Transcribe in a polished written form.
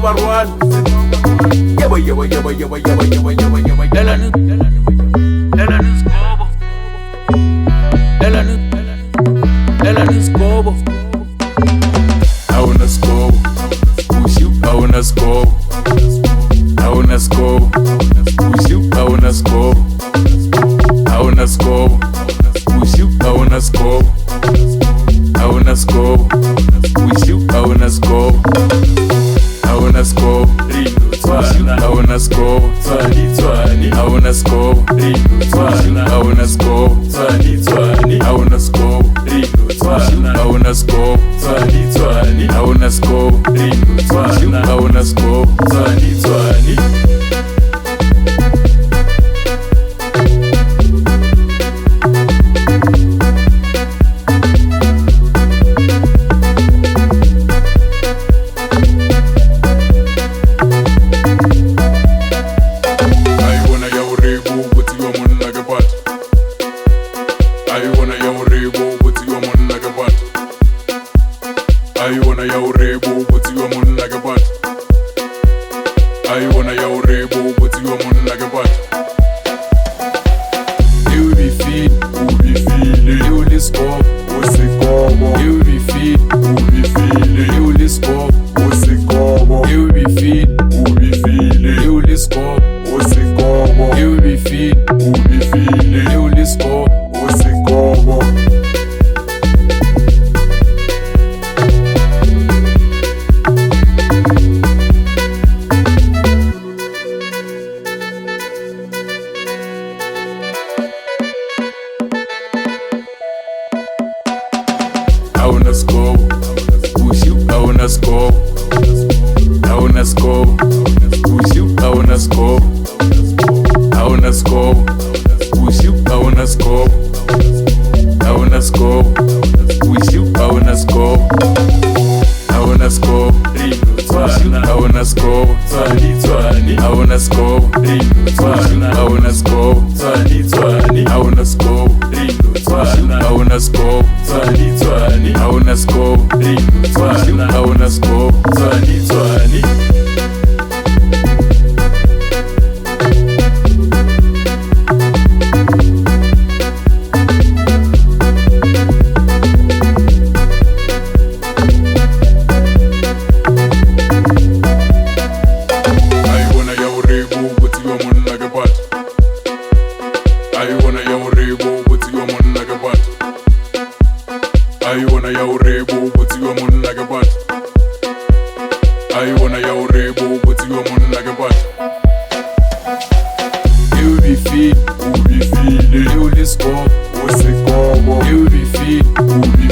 number one. Yeah, boy, yeah, boy, yeah, boy, yeah, boy, yeah, boy, yeah, boy, yeah, boy, yeah, boy. Delanu Scobo. Delanu Scobo. Hauna Scobo. Push you, hauna Scobo. Hauna Scobo. Push you, hauna Scobo. Hauna Scobo. Push you, hauna Scobo. Hauna Scobo. Push you, hauna Scobo. Hauna Scobo. Hauna Scobo. Hauna Scobo. Hauna Scobo. Hauna Scobo. Hauna Scobo. Hauna Scobo. Hauna Scobo. I wanna yo rebo, but you a mon like a bat. I wanna yo rebo, but you a mon like a bat. You be feed, who be feeling, you list up, what's it called? You be feed, who be feeling, you list up, what's it called? You be feed, who be feeling, you list up, what's it called? You be feed, who be feeling, you list up, what's it called? Hauna Scobo, push you, hauna Scobo. Hauna Scobo, push you, hauna Scobo. Hauna Scobo, push you, hauna Scobo. Hauna Scobo, push you, hauna Scobo. Hauna Scobo, push you, hauna Scobo. Hauna Scobo, push you, hauna Scobo. Hauna Scobo, hauna Scobo. Hauna Scobo, hauna Scobo. I wanna yo rebo, but you a mon like a bat. I wanna yo rebo, but you a mon like a bat. I wanna yo rebo, but you a mon like a bat. I wanna yo rebo, but you a mon like a bat. You be feed, who be feeling, you list up, what's it called? You be feed, who be